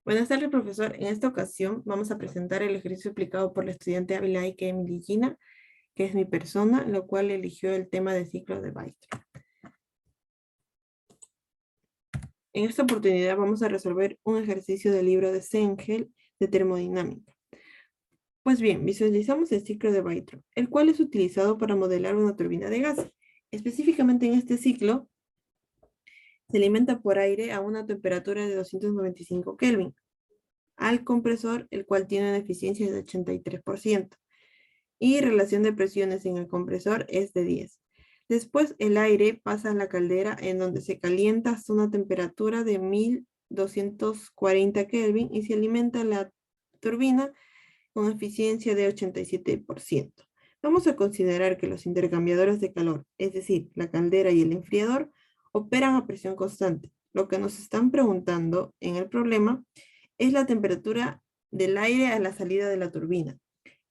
Buenas tardes, profesor. En esta ocasión vamos a presentar el ejercicio explicado por la estudiante Abilaike Emily Gina, que es mi persona, lo cual eligió el tema de ciclo de Weierstrass. En esta oportunidad vamos a resolver un ejercicio del libro de Sengel de termodinámica. Pues bien, visualizamos el ciclo de Weierstrass, el cual es utilizado para modelar una turbina de gas. Específicamente en este ciclo, se alimenta por aire a una temperatura de 295 Kelvin, al compresor, el cual tiene una eficiencia de 83%. Y relación de presiones en el compresor es de 10. Después el aire pasa a la caldera en donde se calienta hasta una temperatura de 1240 Kelvin y se alimenta la turbina con eficiencia de 87%. Vamos a considerar que los intercambiadores de calor, es decir, la caldera y el enfriador, operan a presión constante. Lo que nos están preguntando en el problema es la temperatura del aire a la salida de la turbina,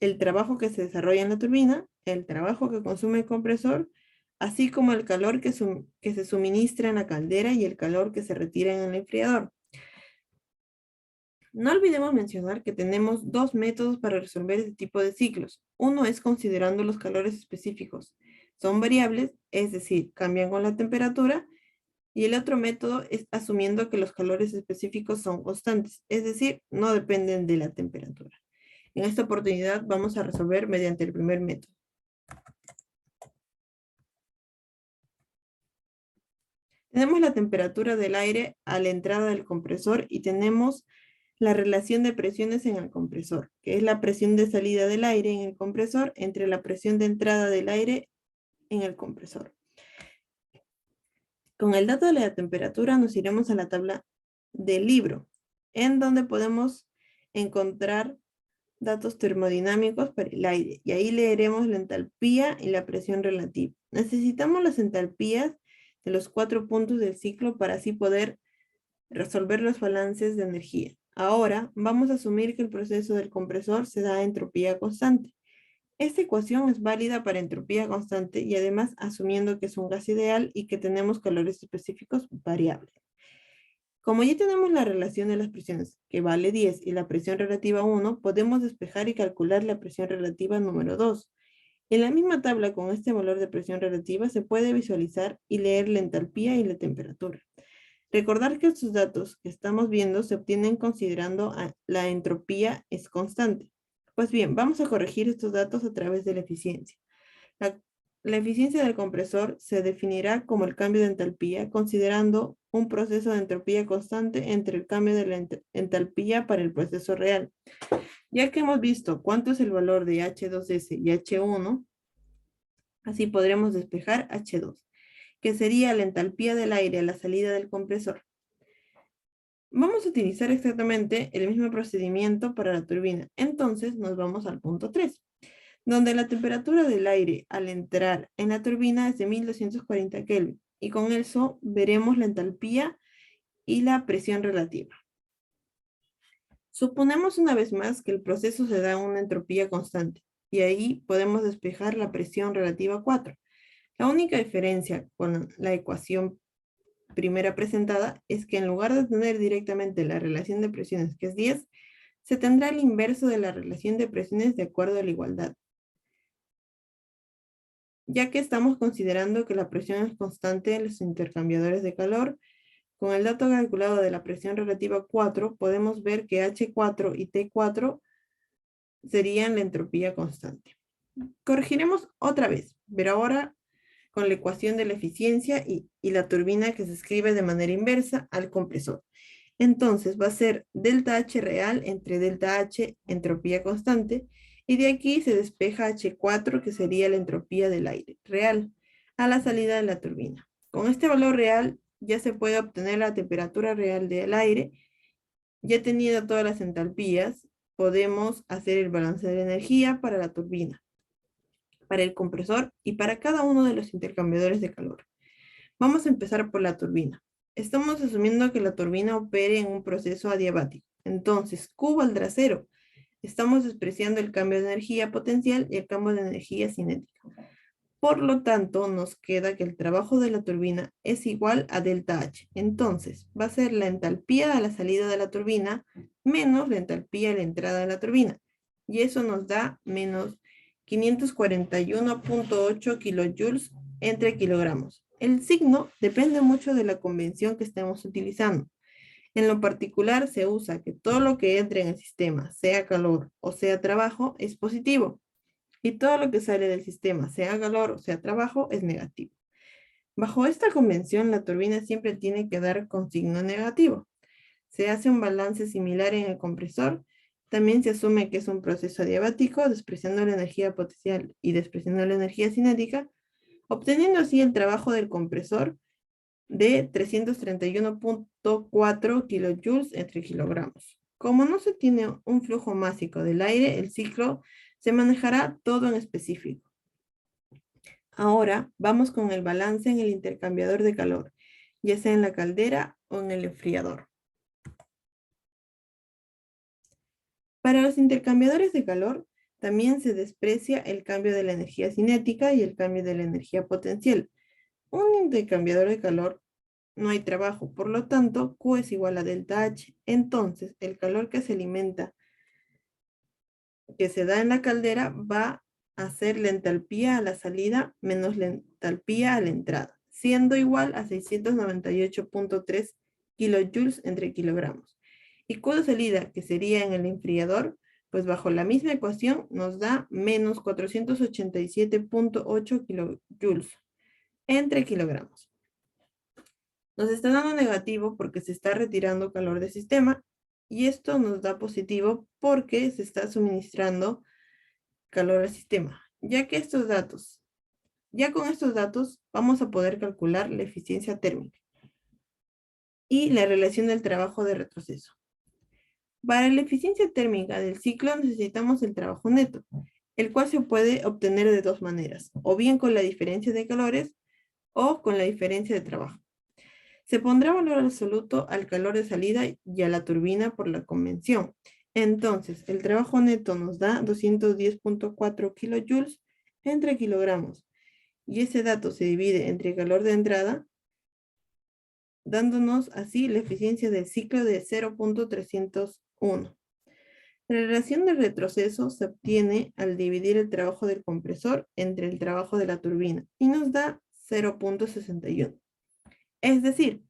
el trabajo que se desarrolla en la turbina, el trabajo que consume el compresor, así como el calor que se suministra en la caldera y el calor que se retira en el enfriador. No olvidemos mencionar que tenemos dos métodos para resolver este tipo de ciclos. Uno es considerando los calores específicos. Son variables, es decir, cambian con la temperatura, y el otro método es asumiendo que los calores específicos son constantes, es decir, no dependen de la temperatura. En esta oportunidad vamos a resolver mediante el primer método. Tenemos la temperatura del aire a la entrada del compresor y tenemos la relación de presiones en el compresor, que es la presión de salida del aire en el compresor entre la presión de entrada del aire en el compresor. Con el dato de la temperatura nos iremos a la tabla del libro, en donde podemos encontrar datos termodinámicos para el aire, y ahí leeremos la entalpía y la presión relativa. Necesitamos las entalpías de los 4 puntos del ciclo para así poder resolver los balances de energía. Ahora vamos a asumir que el proceso del compresor se da a entropía constante. Esta ecuación es válida para entropía constante y además asumiendo que es un gas ideal y que tenemos calores específicos variables. Como ya tenemos la relación de las presiones, que vale 10, y la presión relativa 1, podemos despejar y calcular la presión relativa número 2. En la misma tabla con este valor de presión relativa se puede visualizar y leer la entalpía y la temperatura. Recordar que estos datos que estamos viendo se obtienen considerando la entropía es constante. Pues bien, vamos a corregir estos datos a través de la eficiencia. La eficiencia del compresor se definirá como el cambio de entalpía, considerando un proceso de entropía constante entre el cambio de la entalpía para el proceso real. Ya que hemos visto cuánto es el valor de H2S y H1, así podremos despejar H2, que sería la entalpía del aire a la salida del compresor. Vamos a utilizar exactamente el mismo procedimiento para la turbina. Entonces nos vamos al punto 3, donde la temperatura del aire al entrar en la turbina es de 1240 Kelvin. Y con eso veremos la entalpía y la presión relativa. Suponemos una vez más que el proceso se da a una entropía constante. Y ahí podemos despejar la presión relativa 4. La única diferencia con la ecuación primera presentada es que en lugar de tener directamente la relación de presiones, que es 10, se tendrá el inverso de la relación de presiones de acuerdo a la igualdad, ya que estamos considerando que la presión es constante en los intercambiadores de calor. Con el dato calculado de la presión relativa 4, podemos ver que H4 y T4 serían la entropía constante. Corregiremos otra vez, pero ahora con la ecuación de la eficiencia y la turbina que se escribe de manera inversa al compresor. Entonces va a ser delta H real entre delta H, entropía constante, y de aquí se despeja H4, que sería la entropía del aire real, a la salida de la turbina. Con este valor real ya se puede obtener la temperatura real del aire. Ya teniendo todas las entalpías, podemos hacer el balance de energía para la turbina, para el compresor y para cada uno de los intercambiadores de calor. Vamos a empezar por la turbina. Estamos asumiendo que la turbina opere en un proceso adiabático. Entonces, Q valdrá 0. Estamos despreciando el cambio de energía potencial y el cambio de energía cinética. Por lo tanto, nos queda que el trabajo de la turbina es igual a delta H. Entonces, va a ser la entalpía a la salida de la turbina menos la entalpía a la entrada de la turbina. Y eso nos da menos 541.8 kilojoules entre kilogramos. El signo depende mucho de la convención que estemos utilizando. En lo particular, se usa que todo lo que entre en el sistema, sea calor o sea trabajo, es positivo. Y todo lo que sale del sistema, sea calor o sea trabajo, es negativo. Bajo esta convención, la turbina siempre tiene que dar con signo negativo. Se hace un balance similar en el compresor. También se asume que es un proceso adiabático, despreciando la energía potencial y despreciando la energía cinética, obteniendo así el trabajo del compresor de 331.4 kilojoules entre kilogramos. Como no se tiene un flujo másico del aire, el ciclo se manejará todo en específico. Ahora vamos con el balance en el intercambiador de calor, ya sea en la caldera o en el enfriador. Para los intercambiadores de calor, también se desprecia el cambio de la energía cinética y el cambio de la energía potencial. Un intercambiador de calor no hay trabajo, por lo tanto, Q es igual a delta H. Entonces, el calor que se alimenta, que se da en la caldera, va a ser la entalpía a la salida menos la entalpía a la entrada, siendo igual a 698.3 kilojoules entre kilogramos. Y Q de salida, que sería en el enfriador, pues bajo la misma ecuación nos da menos 487.8 kilojoules entre kilogramos. Nos está dando negativo porque se está retirando calor del sistema y esto nos da positivo porque se está suministrando calor al sistema. Ya con estos datos vamos a poder calcular la eficiencia térmica y la relación del trabajo de retroceso. Para la eficiencia térmica del ciclo necesitamos el trabajo neto, el cual se puede obtener de dos maneras, o bien con la diferencia de calores o con la diferencia de trabajo. Se pondrá valor absoluto al calor de salida y a la turbina por la convención. Entonces, el trabajo neto nos da 210.4 kilojoules entre kilogramos. Y ese dato se divide entre calor de entrada, dándonos así la eficiencia del ciclo de 0.301. La relación de retroceso se obtiene al dividir el trabajo del compresor entre el trabajo de la turbina y nos da 0.61. Es decir,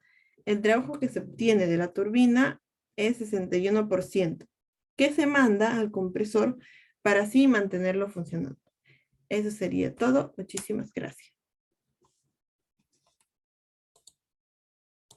el trabajo que se obtiene de la turbina es 61%, que se manda al compresor para así mantenerlo funcionando. Eso sería todo. Muchísimas gracias.